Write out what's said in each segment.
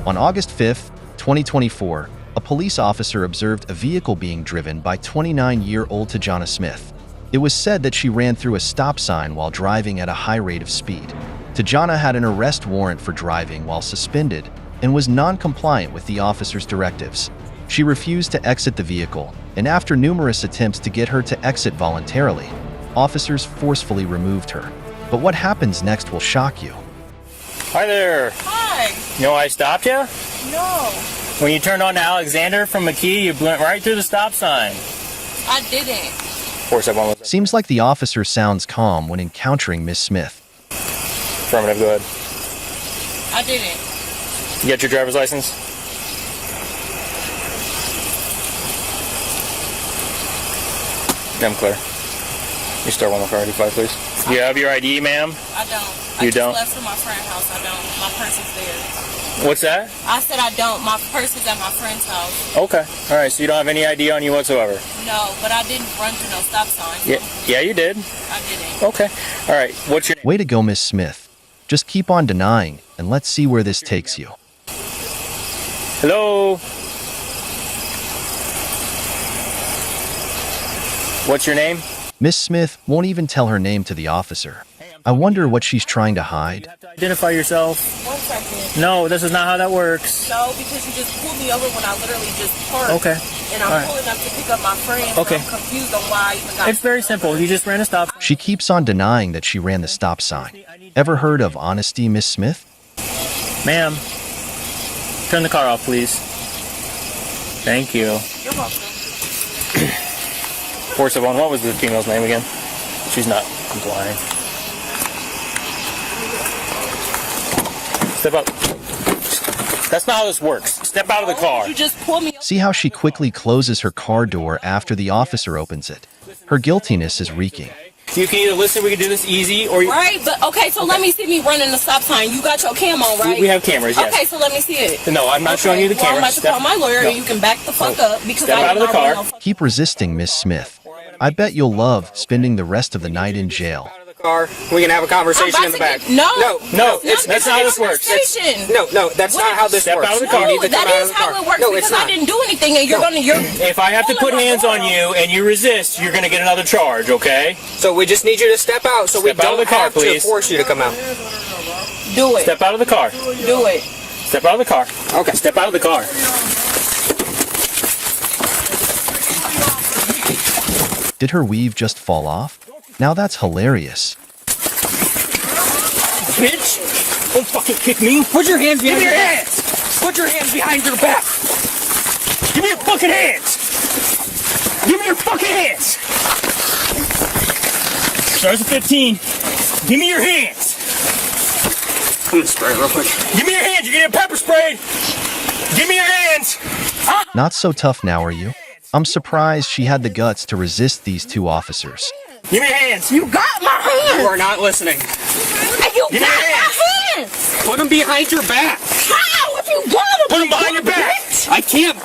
On August 5, 2024, a police officer observed a vehicle being driven by 29-year-old Tajana Smith. It was said that she ran through a stop sign while driving at a high rate of speed. Tajana had an arrest warrant for driving while suspended and was non-compliant with the officer's directives. She refused to exit the vehicle, and after numerous attempts to get her to exit voluntarily, officers forcefully removed her. But what happens next will shock you. Hi there. Hi. You know why I stopped you? No, When you turned on to Alexander from McKee, you went right through the stop sign. I didn't. 471 was Seems like the officer sounds calm when encountering Miss Smith. affirmative. Go ahead. I didn't. You got your driver's license? I'm clear. You start 105, please. Do you have your ID, ma'am? I don't. You I don't? just left from my friend's house. I don't. My purse is there. What's that? I said I don't. My purse is at my friend's house. Okay. All right, so you don't have any ID on you whatsoever? No, but I didn't run through no stop sign. Yeah, you did. I didn't. Okay. All right, what's your name? Way to go, Miss Smith. Just keep on denying, and let's see where this takes you. Hello? What's your name? Miss Smith won't even tell her name to the officer. I wonder what she's trying to You hide. have to identify yourself. 1 second. No, this is not how that works. No, because you just pulled me over when I literally just parked. Okay. And I'm All right. pulling up to pick up my friend. Okay. So I'm confused on why I even got. It's very simple. You just ran a stop. She keeps on denying that she ran the stop sign. Ever heard of honesty, Miss Smith? Ma'am, turn the car off, please. Thank you. You're welcome. 471, what was the female's name again? She's not complying. Step up. That's not how this works. Step out of the car. You just pulled me. See how she quickly closes her car door after the officer opens it. Her guiltiness is reeking. You can either listen, we can do this easy, or you... Right, but okay, so let me see me running the stop sign. You got your cam on, right? We have cameras, yes. Okay, so let me see it. No, I'm not showing you the Well, camera. I'm about to call my lawyer No. and you can back the fuck up because Step I out of the did not car. want no Keep resisting, Miss Smith. I bet you'll love spending the rest of the night in jail. Out of the car. We can have a conversation in the back. No. No, that's not how this works. No, that's not how this Step works. out of the car. You need to come that out is of the how car. it works No, because it's not. I didn't do anything and you're If I have to put hands on you and you resist, you're going to get another charge, okay? So we just need you to step out so we Step out of don't the car, have please. to force you to come out. do it. Step out of the car. Do it. Step out of the car. Okay. Step out of the car. Did her weave just fall off? Now that's hilarious. Bitch! Don't fucking kick me. Put your hands behind Give me your your back. hands! Put your hands behind your back. Give me your fucking hands! Give me your fucking hands! Starts at 15. Give me your hands! I'm gonna spray real quick. Give me your hands! You're getting pepper sprayed! Give me your hands! Not so tough now, are you? I'm surprised she had the guts to resist these two officers. Give me your hands! You got my hands. You are not listening. You Give me got your my hands. Put them behind your back. How? If you got them, Put them behind your back! I can't.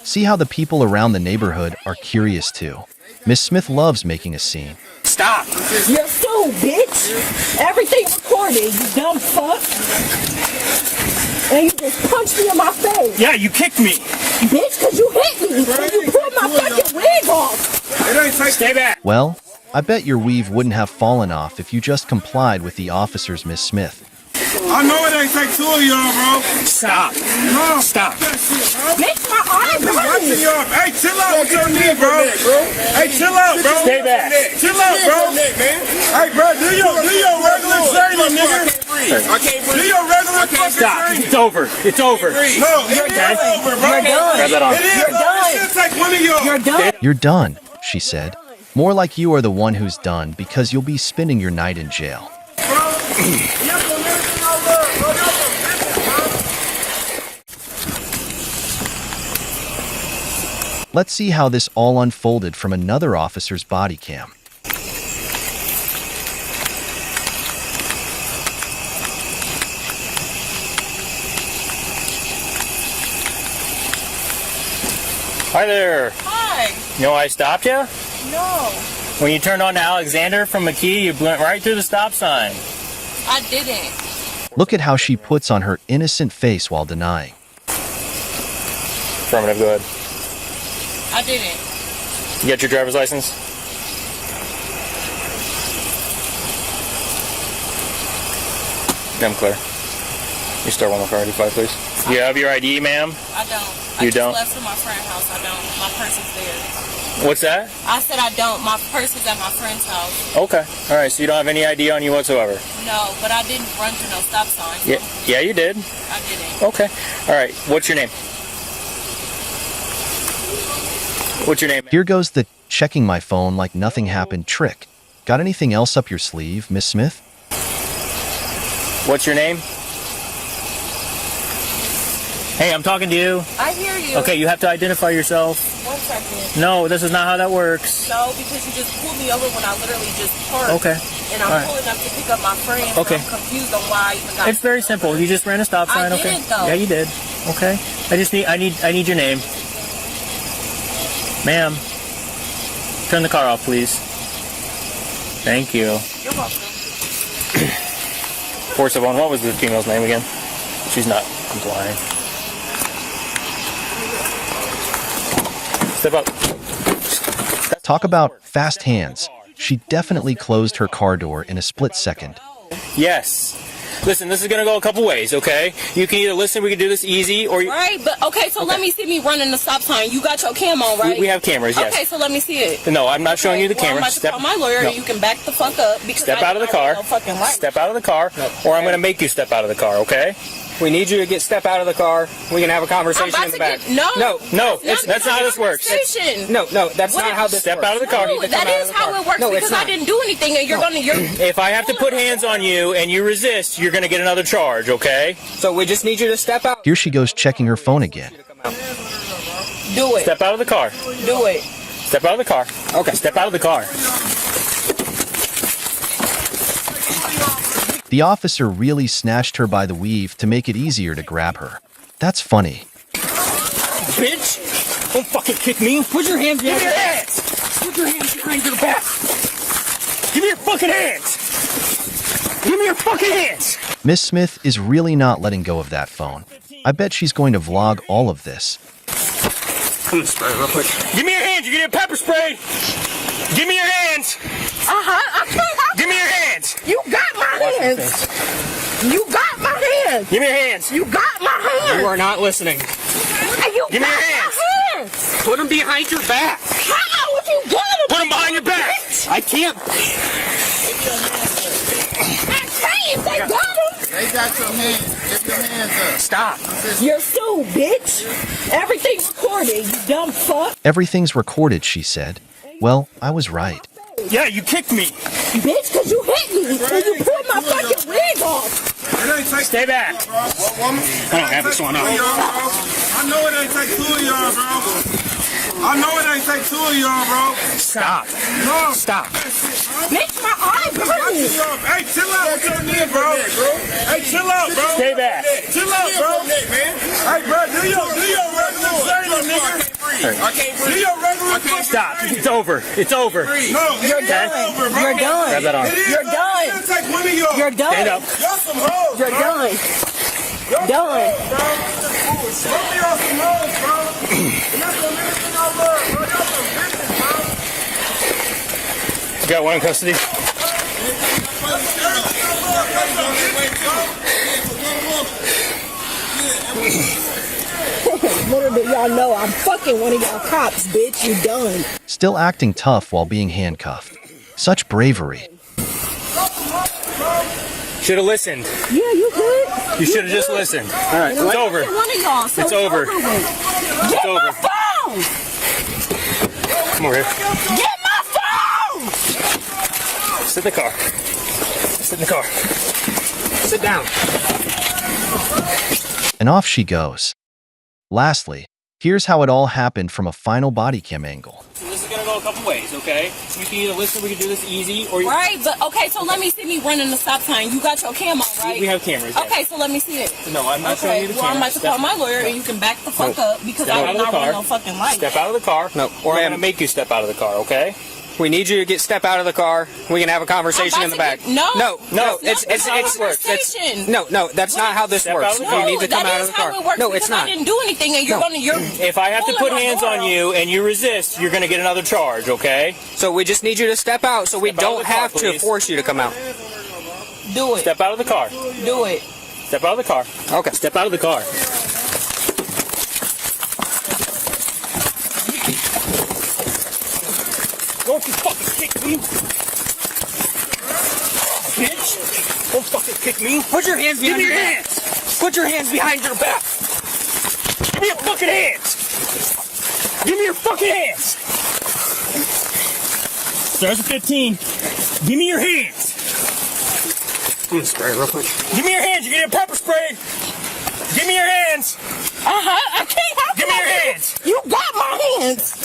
See how the people around the neighborhood are curious too. Miss Smith loves making a scene. Stop. You're so bitch. Everything recorded, you dumb fuck. And you just punched me in my face, Yeah, you kicked me! bitch, because you hit me. And you pulled my fucking wig off. Stay back! Well, I bet your weave wouldn't have fallen off if you just complied with the officers, Miss Smith. I know it ain't take two of y'all, bro. Stop! No. Stop! That shit, bro. Makes my eyes I'm watching hurt. y'all. Hey, chill out with your knee, bro. Hey, chill out, bro. Stay back! Chill out, bro. Hey, bro, do your regular training, nigga. I can't Do your regular fucking Stop! training. It's over! It's over! No, it is over, bro. Grab that arm. It is over. It should take one of y'all. You're done. You're done, she said. More like you are the one who's done because you'll be spending your night in jail. Let's see how this all unfolded from another officer's body cam. Hi there! Hi. You know why I stopped you? No, When you turned on to Alexander from McKee, you went right through the stop sign. I didn't. Look at how she puts on her innocent face while denying. Affirmative, go ahead. I didn't. You got your driver's license? I'm clear. You start one more car, 85, please. You have your ID, ma'am? I don't. You I just don't? left from my friend's house. I don't. My purse is there. What's that? I said I don't. My purse is at my friend's house. Okay. All right, so you don't have any ID on you whatsoever? No, but I didn't run through no stop sign. Yeah, you did. I didn't. Okay. All right, what's your name? What's your name? Here goes the checking my phone like nothing happened trick. Got anything else up your sleeve, Miss Smith? What's your name? Hey, I'm talking to you. I hear you. Okay, you have to identify yourself. 1 second. No, this is not how that works. No, because you just pulled me over when I literally just parked. Okay. And I'm All right. pulling up to pick up my friend. Okay. So I'm confused on why I even got It's very simple. You just ran a stop sign. I Okay. didn't, though. Yeah, you did. Okay. I need your name. Ma'am. Turn the car off, please. Thank you. You're welcome. 471. What was the female's name again? She's not complying. Step up. Talk about fast hands. She definitely closed her car door in a split second. Yes. Listen, this is going to go a couple ways, okay? You can either listen, we can do this easy, or... Right, but okay, so let me see me running the stop sign. You got your cam on, right? We have cameras, yes. Okay, so let me see it. No, I'm not showing you the camera. I'm about to call my lawyer, and you can back the fuck up. Because Step out of the car. No fucking light. Step out of the car, or I'm going to make you step out of the car, okay? We need you to step out of the car. We can have a conversation I'm in the about back. to get, no, that's not how this works. No, that's not how this Step works. out of the car. No, that is how it works No, it's because not. I didn't do anything, and you're If I have to put hands on you and you resist, you're going to get another charge, okay? So we just need you to step out. Here she goes checking her phone again. do it. Step out of the car. Do it. Step out of the car. Okay. Step out of the car. The officer really snatched her by the weave to make it easier to grab her. That's funny. Bitch! Don't fucking kick me. Put your hands behind your hands. Put your hands behind your back. Give me your fucking hands. Give me your fucking hands. Miss Smith is really not letting go of that phone. I bet she's going to vlog all of this. I'm gonna spray real quick. Give me your hands. You're getting pepper spray. Give me your hands. I can't help Give me your hands. You got my hands. You got my hands. Give me your hands. You got my hands. You are not listening. You Give me your got hands. my hands. Put them behind your back. How would you get them? Put them behind your back. I can't. I can't. They got them. They got your hands. Get your hands up. Stop. You're sued, bitch. Everything's recorded, you dumb fuck. Everything's recorded, she said. Well, I was right. Yeah, you kicked me. Bitch, because you hit me and you pulled my fucking wig off. Stay back. I don't have this one on. I know it ain't take two of y'all, bro. I know it ain't take two of y'all, bro. Stop. No. Stop. Bitch, my eye burning. Hey, chill out with your knee, bro. Hey, chill out, bro. Stay back. Chill out, bro. Hey, bro, do your regular sailor, nigga. I can't Do your regular Stop. It's over. It's over. No, You're done. over, bro. You're done. Grab that arm. You're done. It'll take one of y'all. You're done. Stand up. Y'all some hoes, You're bro. done. Done. Show me y'all some hoes, bro. Y'all some anything I love, bro. Y'all some bitches, bro. You got one in custody? Little did y'all know I'm fucking one of y'all cops, bitch. You done. Still acting tough while being handcuffed. Such bravery. Should have listened. Yeah, you good. You should have just listened. All right, it's over. One of y'all. So It's over. with. Get It's my over. phone. Come over here. Get my phone. Sit in the car. Sit in the car. Sit down. And off she goes. Lastly, here's how it all happened from a final body cam angle. So this is going to go a couple ways, okay? You can either listen, we can do this easy, or... Right, but okay, so let me see me running the stop sign. You got your cam on, right? We have cameras, yes. Okay, so let me see it. No, I'm not showing you the well, I'm camera. about to call my lawyer, and you can back the fuck up because Step I out did of the not run car. no fucking light. Step out of the car, or I'm going to make you step out of the car, okay? We need you to step out of the car. We can have a conversation in the back. No, it's no, that's not how this works. out of the You need to come out of the car. No, it's not. I didn't do anything, and you're If I have to put hands on you and you resist, you're gonna get another charge, okay? So we just need you to step out, so we Step out of don't the car, have to please. force you to come out. do it. Step out of the car. Do it. Step out of the car. Okay. Step out of the car. Don't you fucking kick me, bitch! Don't fucking kick me. Put your hands behind your back. Put your hands behind your back. Give me your fucking hands. Give me your fucking hands. There's a 15. Give me your hands. I'm gonna spray real quick. Give me your hands. You're getting pepper sprayed. Give me your hands. I can't help Give me your hands. You got my hands.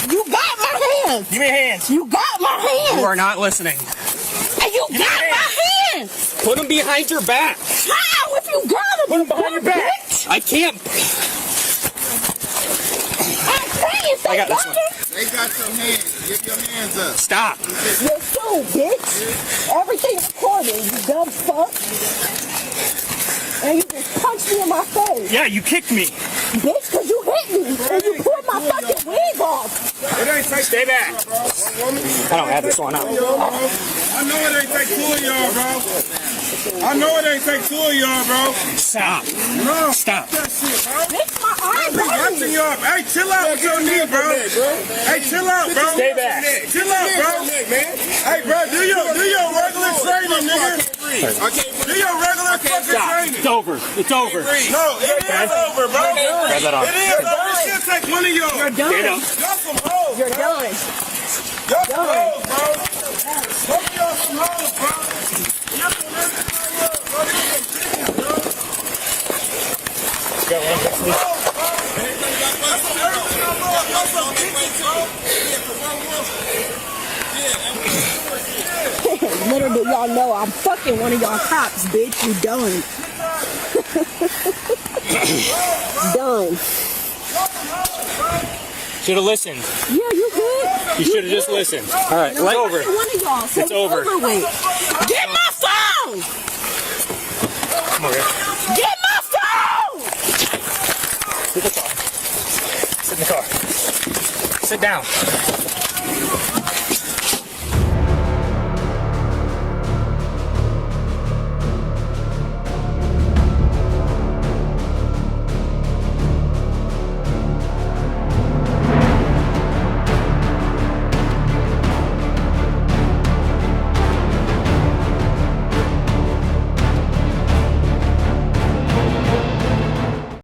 You got my hands. Give me your hands. You got my hands. You are not listening. And you Give me got your my hands. Put them behind your back. How if you got them? Put them behind your back. Bitch. I can't. I'm saying I got this one. They got your hands. Get your hands up. Stop. You're so bitch. Everything's recorded, you dumb fuck. And you just punched me in my face. Yeah, you kicked me. Bitch, because you hit me. And you pulled my fucking wig off. It ain't take Stay back. I don't have this one out. I know it ain't take two of y'all, bro. I know it ain't take two of y'all, bro. Stop. No, Stop. that shit, bro. Bitch, my I arm be watching y'all. Hey, chill out with your knee, bro. Hey, chill out, bro. Stay back. Chill out, bro. Hey, bro, do your regular training, nigga. Do your regular fucking Stop. training. It's over. It's over. No, it is over, bro. Grab that on. It is over. This shit take one of y'all. You're done. Get up. Y'all some hoes. You're done. Y'all some hoes, bro. Both of y'all some hoes, bro. Y'all some everything I love, bro. Y'all some bitches, bro. Got one. Y'all some everything I love. Y'all some bitches, bro. Little do y'all know I'm fucking one of y'all cops, bitch. You done. Done. Should have listened. Yeah, you good. You should have just listened. All right, It's over. One of y'all. So It's over. with. Get my phone. Come over here. Get my phone. Sit in the car. Sit in the car. Sit down.